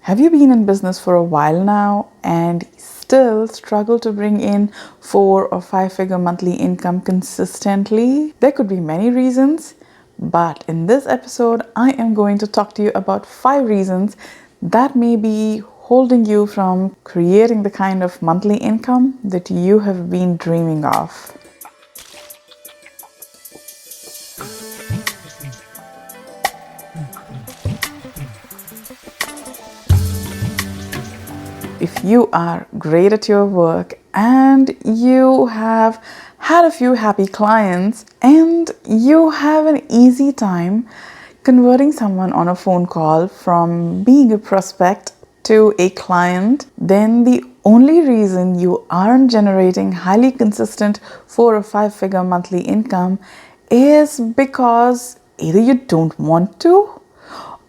Have you been in business for a while now and still struggle to bring in 4 or 5 figure monthly income consistently? There could be many reasons, but in this episode, I am going to talk to you about 5 reasons that may be holding you from creating the kind of monthly income that you have been dreaming of. If you are great at your work and you have had a few happy clients and you have an easy time converting someone on a phone call from being a prospect to a client, then the only reason you aren't generating highly consistent 4 or 5 figure monthly income is because either you don't want to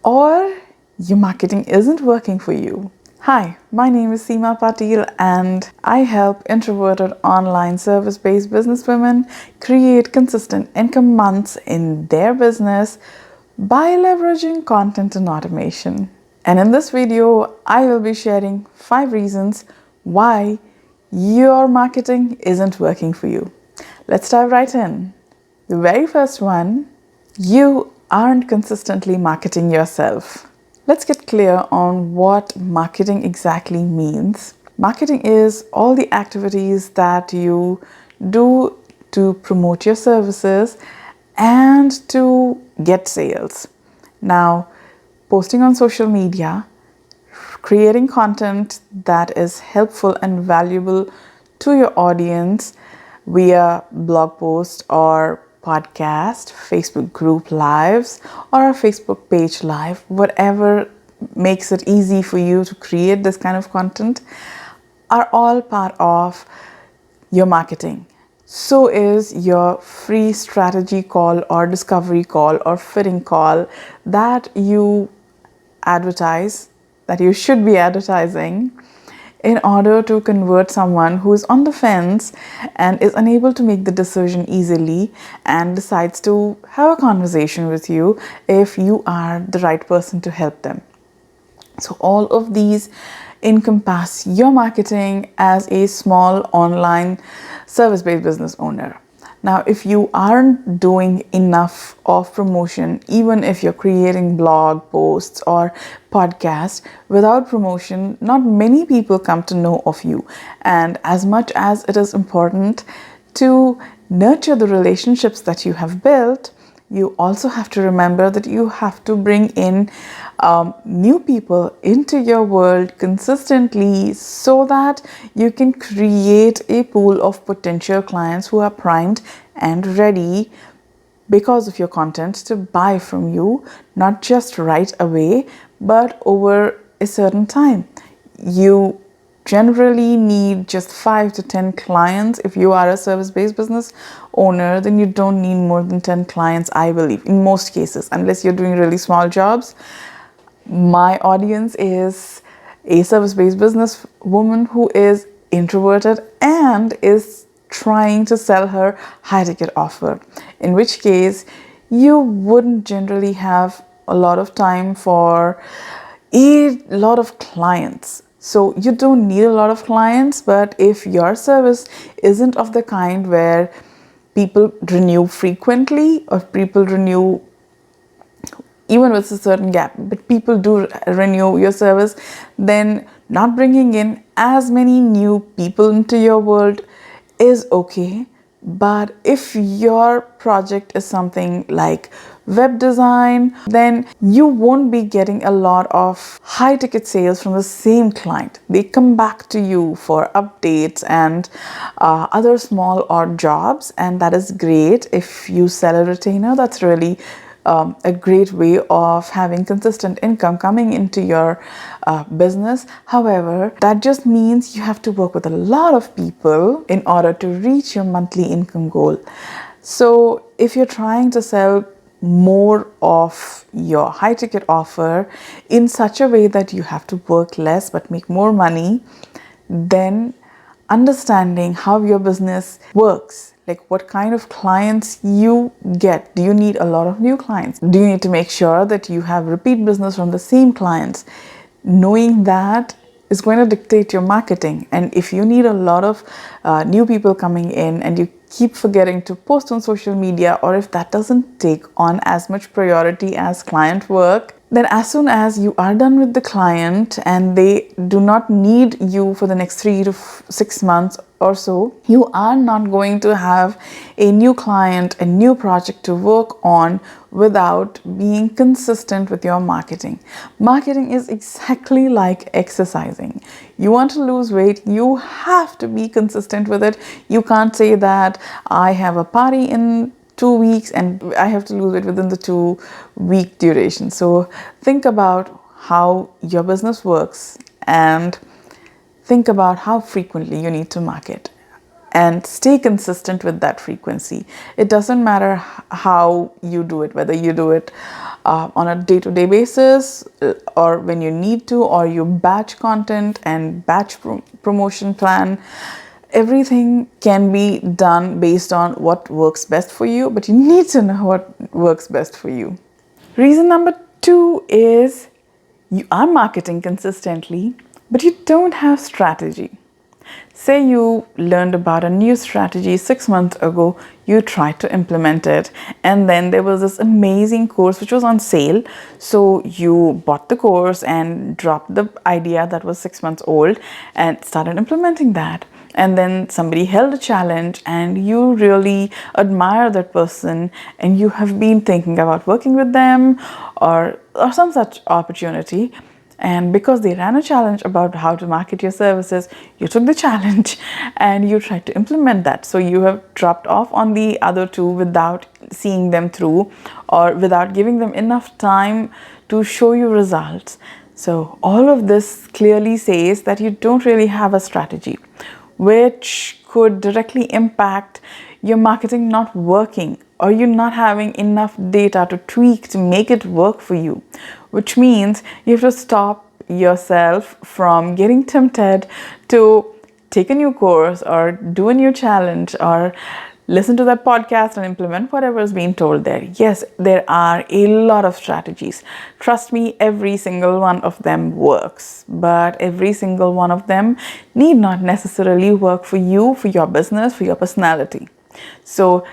or your marketing isn't working for you. Hi, my name is Seema Pateel and I help introverted online service-based businesswomen create consistent income months in their business by leveraging content and automation. And in this video, I will be sharing 5 reasons why your marketing isn't working for you. Let's dive right in. The very first one, you aren't consistently marketing yourself. Let's get clear on what marketing exactly means. Marketing is all the activities that you do to promote your services and to get sales. Now, posting on social media, creating content that is helpful and valuable to your audience via blog post or podcast, Facebook group lives, or a Facebook page live, whatever makes it easy for you to create this kind of content, are all part of your marketing. So is your free strategy call or discovery call or fitting call that you advertise, that you should be advertising in order to convert someone who is on the fence and is unable to make the decision easily and decides to have a conversation with you if you are the right person to help them. So all of these encompass your marketing as a small online service-based business owner. Now, if you aren't doing enough of promotion, even if you're creating blog posts or podcasts, without promotion, not many people come to know of you. And as much as it is important to nurture the relationships that you have built, you also have to remember that you have to bring in new people into your world consistently so that you can create a pool of potential clients who are primed and ready because of your content to buy from you, not just right away, but over a certain time. You generally need just 5 to 10 clients. If you are a service-based business owner, then you don't need more than 10 clients, I believe, in most cases, unless you're doing really small jobs. My audience is a service-based business woman who is introverted and is trying to sell her high-ticket offer, in which case you wouldn't generally have a lot of time for a lot of clients. So you don't need a lot of clients, but if your service isn't of the kind where people renew frequently or people renew even with a certain gap, but people do renew your service, then not bringing in as many new people into your world is okay. But if your project is something like web design, then you won't be getting a lot of high ticket sales from the same client. They come back to you for updates and other small odd jobs, and that is great. If you sell a retainer, that's really a great way of having consistent income coming into your business. However, that just means you have to work with a lot of people in order to reach your monthly income goal. So if you're trying to sell more of your high ticket offer in such a way that you have to work less but make more money, then understanding how your business works, like what kind of clients you get. Do you need a lot of new clients? Do you need to make sure that you have repeat business from the same clients? Knowing that is going to dictate your marketing. And if you need a lot of new people coming in and you keep forgetting to post on social media, or if that doesn't take on as much priority as client work, then as soon as you are done with the client and they do not need you for the next 3 to 6 months or so, you are not going to have a new client, a new project to work on without being consistent with your marketing. Marketing is exactly like exercising. You want to lose weight, you have to be consistent with it. You can't say that I have a party in 2 weeks and I have to lose it within the 2 week duration. So think about how your business works and think about how frequently you need to market and stay consistent with that frequency. It doesn't matter how you do it, whether you do it on a day-to-day basis or when you need to, or you batch content and batch promotion plan. Everything can be done based on what works best for you, but you need to know what works best for you. Reason number 2 is you are marketing consistently, but you don't have strategy. Say you learned about a new strategy 6 months ago, you tried to implement it, and then there was this amazing course which was on sale. So you bought the course and dropped the idea that was 6 months old and started implementing that. And then somebody held a challenge and you really admire that person and you have been thinking about working with them or some such opportunity. And because they ran a challenge about how to market your services, you took the challenge and you tried to implement that. So you have dropped off on the other two without seeing them through or without giving them enough time to show you results. So all of this clearly says that you don't really have a strategy, which could directly impact your marketing not working or you not having enough data to tweak to make it work for you, which means you have to stop yourself from getting tempted to take a new course or do a new challenge or listen to that podcast and implement whatever is being told there. Yes, there are a lot of strategies. Trust me, every single one of them works, but every single one of them need not necessarily work for you, for your business, for your personality. So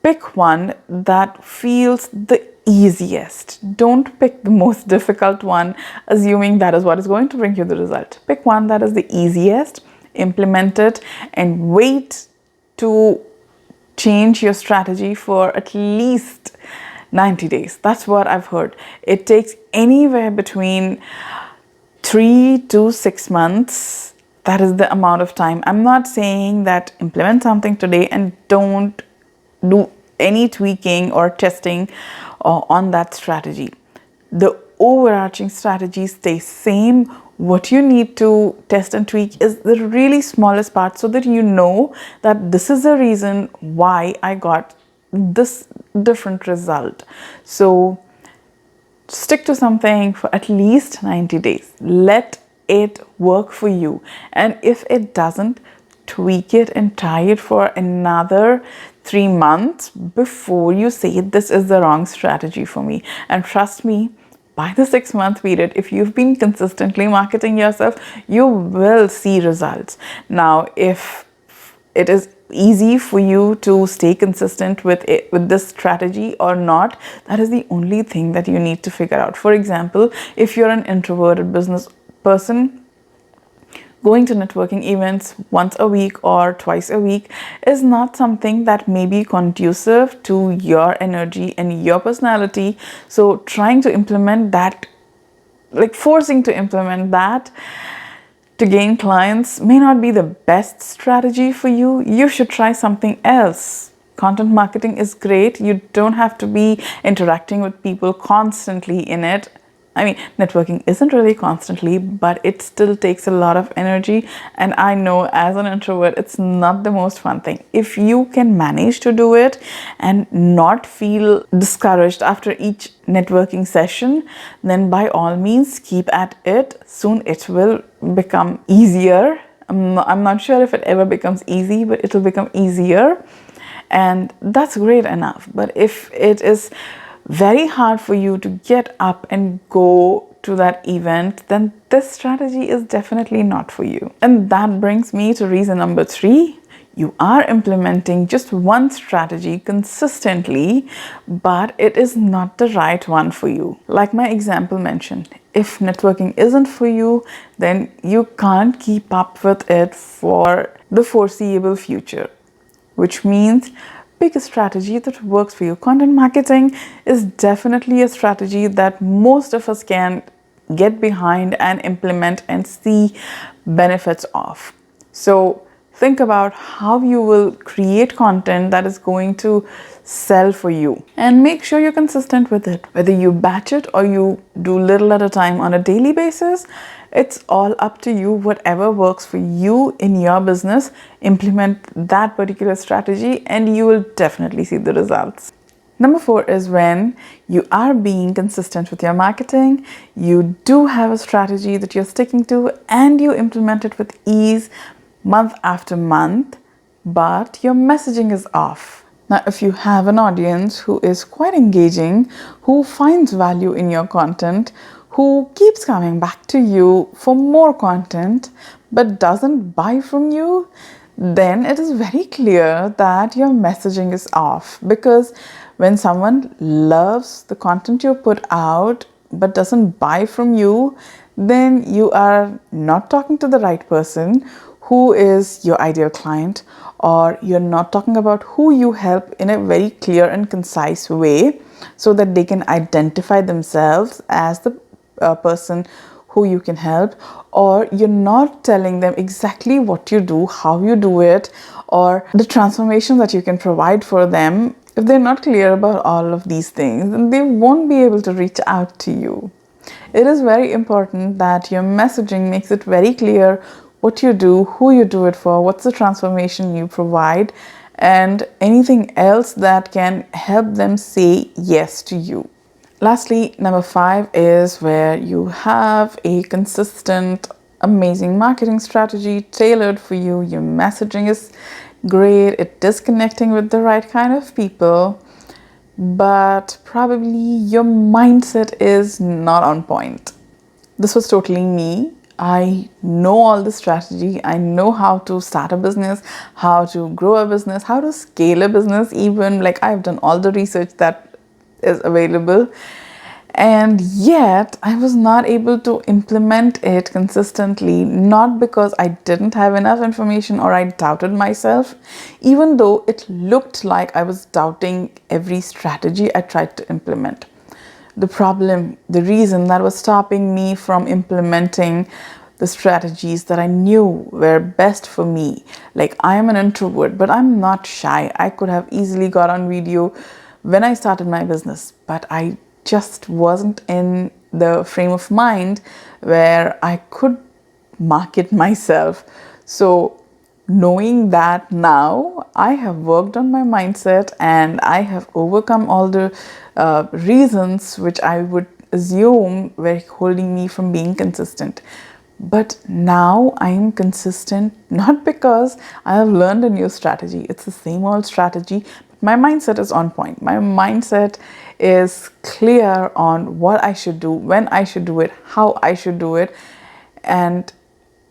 pick one that feels the easiest. Don't pick the most difficult one, assuming that is what is going to bring you the result. Pick one that is the easiest, implement it, and wait to change your strategy for at least 90 days. That's what I've heard. It takes anywhere between 3 to 6 months. That is the amount of time. I'm not saying that implement something today and don't do any tweaking or testing on that strategy. The overarching strategy stays same. What you need to test and tweak is the really smallest part so that you know that this is the reason why I got this different result. So stick to something for at least 90 days. Let it work for you. And if it doesn't, tweak it and try it for another 3 months before you say this is the wrong strategy for me. And trust me, by the 6-month period, if you've been consistently marketing yourself, you will see results. Now, if it is easy for you to stay consistent with this strategy or not, that is the only thing that you need to figure out. For example, if you're an introverted business person, going to networking events once a week or twice a week is not something that may be conducive to your energy and your personality. So trying to implement that, like forcing to implement that to gain clients, may not be the best strategy for you. You should try something else. Content marketing is great. You don't have to be interacting with people constantly in it. I mean, networking isn't really constantly, but it still takes a lot of energy. And I know as an introvert, it's not the most fun thing. If you can manage to do it and not feel discouraged after each networking session, then by all means, keep at it. Soon it will become easier. I'm not sure if it ever becomes easy, but it'll become easier. And that's great enough. But if it is very hard for you to get up and go to that event, then this strategy is definitely not for you. And that brings me to reason number 3. You are implementing just one strategy consistently, but it is not the right one for you. Like my example mentioned, if networking isn't for you, then you can't keep up with it for the foreseeable future, which means pick a strategy that works for you. Content marketing is definitely a strategy that most of us can get behind and implement and see benefits of. So think about how you will create content that is going to sell for you, and make sure you're consistent with it. Whether you batch it or you do little at a time on a daily basis, it's all up to you. Whatever works for you in your business, implement that particular strategy and you will definitely see the results. Number 4 is when you are being consistent with your marketing, you do have a strategy that you're sticking to and you implement it with ease month after month, but your messaging is off. Now, if you have an audience who is quite engaging, who finds value in your content, who keeps coming back to you for more content, but doesn't buy from you, then it is very clear that your messaging is off. Because when someone loves the content you put out but doesn't buy from you, then you are not talking to the right person who is your ideal client, or you're not talking about who you help in a very clear and concise way so that they can identify themselves as the person who you can help, or you're not telling them exactly what you do, how you do it, or the transformation that you can provide for them. If they're not clear about all of these things, then they won't be able to reach out to you. It is very important that your messaging makes it very clear what you do, who you do it for, what's the transformation you provide, and anything else that can help them say yes to you. Lastly, number 5 is where you have a consistent, amazing marketing strategy tailored for you. Your messaging is great, it is connecting with the right kind of people, but probably your mindset is not on point. This was totally me. I know all the strategy. I know how to start a business, how to grow a business, how to scale a business, even like I've done all the research that is available. And yet I was not able to implement it consistently, not because I didn't have enough information or I doubted myself, even though it looked like I was doubting every strategy I tried to implement. The problem, the reason that was stopping me from implementing the strategies that I knew were best for me. Like, I am an introvert, but I'm not shy. I could have easily got on video when I started my business, but I just wasn't in the frame of mind where I could market myself. So knowing that now, I have worked on my mindset and I have overcome all the reasons which I would assume were holding me from being consistent. But now I am consistent not because I have learned a new strategy. It's the same old strategy. But my mindset is on point. My mindset is clear on what I should do, when I should do it, how I should do it. And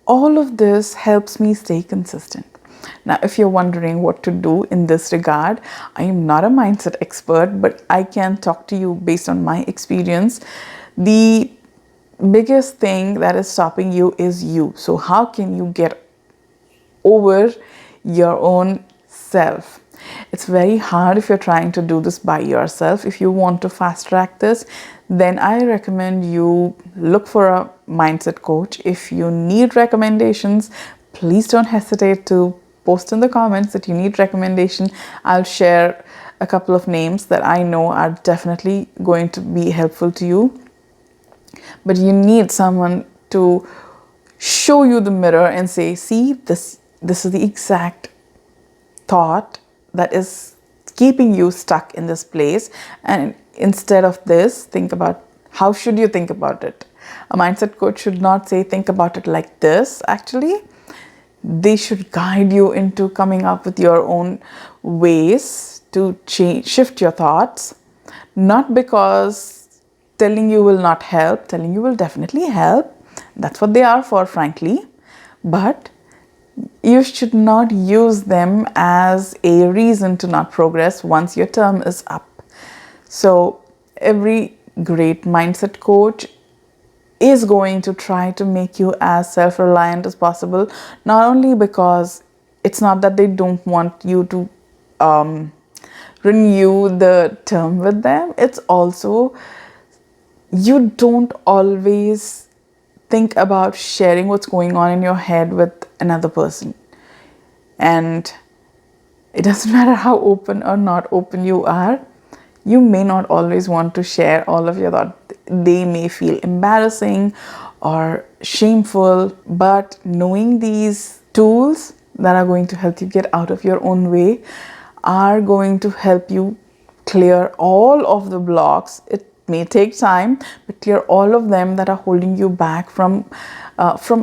all of this helps me stay consistent. Now, if you're wondering what to do in this regard, I am not a mindset expert, but I can talk to you based on my experience. The biggest thing that is stopping you is you. So how can you get over your own self? It's very hard if you're trying to do this by yourself. If you want to fast track this, then I recommend you look for a mindset coach. If you need recommendations, please don't hesitate to post in the comments that you need recommendation. I'll share a couple of names that I know are definitely going to be helpful to you. But you need someone to show you the mirror and say, see, this is the exact thought that is keeping you stuck in this place. And instead of this, think about how should you think about it. A mindset coach should not say, think about it like this. Actually, they should guide you into coming up with your own ways to shift your thoughts, not because telling you will not help. Telling you will definitely help. That's what they are for, frankly. But you should not use them as a reason to not progress once your term is up. So every great mindset coach is going to try to make you as self-reliant as possible, not only because it's not that they don't want you to renew the term with them, it's also you don't always think about sharing what's going on in your head with another person. And it doesn't matter how open or not open you are, you may not always want to share all of your thoughts. They may feel embarrassing or shameful, but knowing these tools that are going to help you get out of your own way are going to help you clear all of the blocks. It may take time, but clear all of them that are holding you back from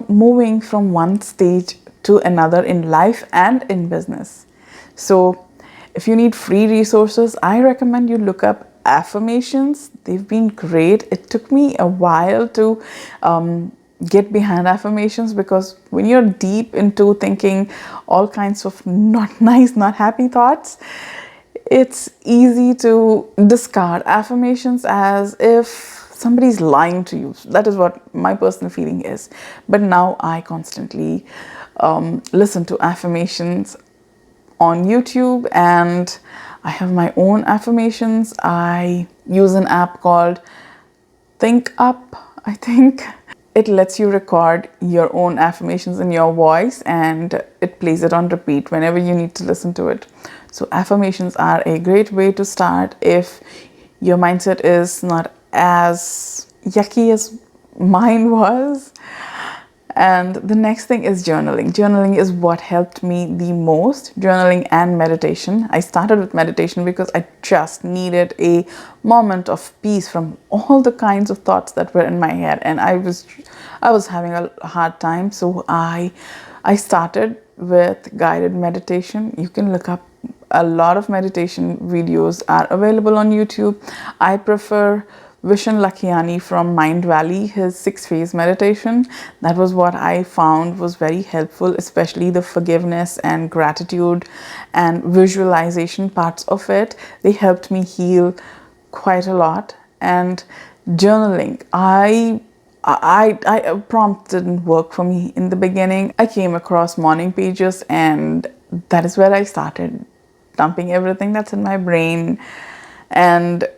moving from one stage to another in life and in business. So if you need free resources, I recommend you look up affirmations. They've been great. It took me a while to get behind affirmations, because when you're deep into thinking all kinds of not nice, not happy thoughts, it's easy to discard affirmations as if somebody's lying to you. That is what my personal feeling is. But now I constantly listen to affirmations on YouTube, and I have my own affirmations. I use an app called Think Up, I think. It lets you record your own affirmations in your voice, and it plays it on repeat whenever you need to listen to it. So affirmations are a great way to start if your mindset is not as yucky as mine was. And the next thing is journaling. Journaling is what helped me the most. Journaling and meditation. I started with meditation because I just needed a moment of peace from all the kinds of thoughts that were in my head, and I was having a hard time. So I started with guided meditation. You can look up a lot of meditation videos are available on YouTube. I prefer Vishen Lakhiani from Mind Valley, his 6-phase meditation. That was what I found was very helpful, especially the forgiveness and gratitude and visualization parts of it. They helped me heal quite a lot. And journaling, I prompt didn't work for me in the beginning. I came across morning pages, and that is where I started dumping everything that's in my brain and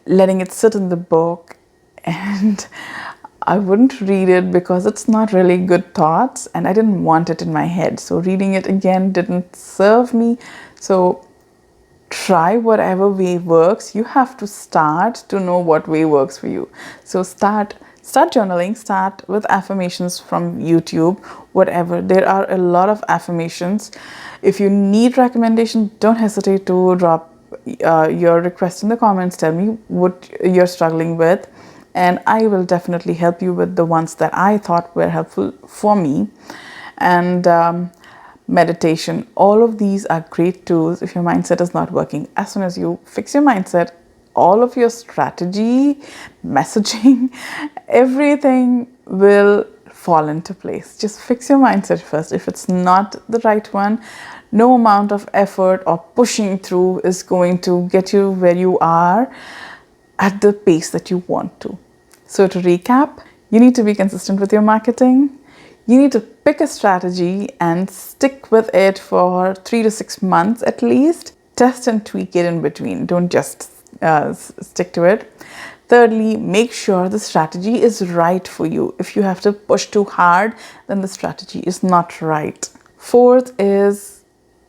letting it sit in the book. And I wouldn't read it because it's not really good thoughts, and I didn't want it in my head. So reading it again didn't serve me. So try whatever way works. You have to start to know what way works for you. So start journaling, start with affirmations from YouTube, whatever. There are a lot of affirmations. If you need recommendations, don't hesitate to drop your request in the comments. Tell me what you're struggling with, and I will definitely help you with the ones that I thought were helpful for me. And meditation, all of these are great tools if your mindset is not working. As soon as you fix your mindset, all of your strategy, messaging, everything will fall into place. Just fix your mindset first. If it's not the right one, no amount of effort or pushing through is going to get you where you are at the pace that you want to. So to recap, you need to be consistent with your marketing. You need to pick a strategy and stick with it for 3 to 6 months at least. Test and tweak it in between. Don't just stick to it. Thirdly, make sure the strategy is right for you. If you have to push too hard, then the strategy is not right. Fourth is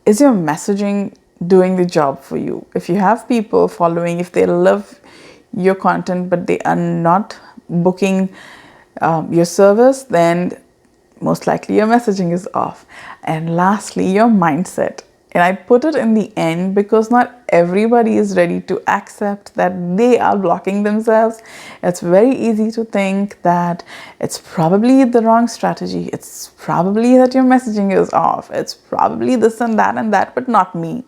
your messaging doing the job for you? If you have people following, if they love your content but they are not booking your service, then most likely your messaging is off. And lastly, your mindset. And I put it in the end because not everybody is ready to accept that they are blocking themselves. It's very easy to think that it's probably the wrong strategy. It's probably that your messaging is off. It's probably this and that, but not me.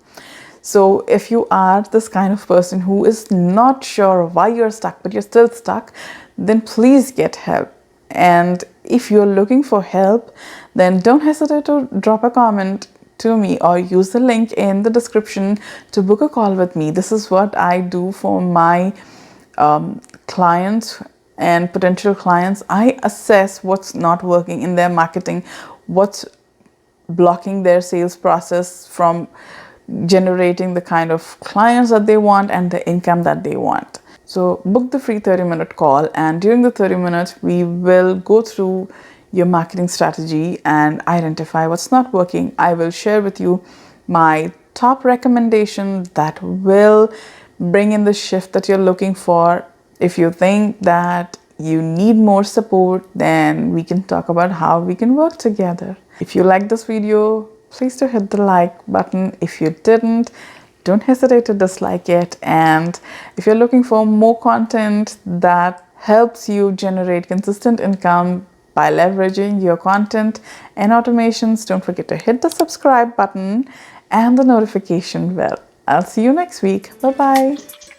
So if you are this kind of person who is not sure why you're stuck, but you're still stuck, then please get help. And if you're looking for help, then don't hesitate to drop a comment to me or use the link in the description to book a call with me. This is what I do for my clients and potential clients. I assess what's not working in their marketing, what's blocking their sales process from generating the kind of clients that they want and the income that they want. So book the free 30-minute call, and during the 30 minutes we will go through your marketing strategy and identify what's not working. I will share with you my top recommendation that will bring in the shift that you're looking for. If you think that you need more support, then we can talk about how we can work together. If you like this video, please do hit the like button. If you didn't, don't hesitate to dislike it. And if you're looking for more content that helps you generate consistent income by leveraging your content and automations, don't forget to hit the subscribe button and the notification bell. I'll see you next week. Bye bye.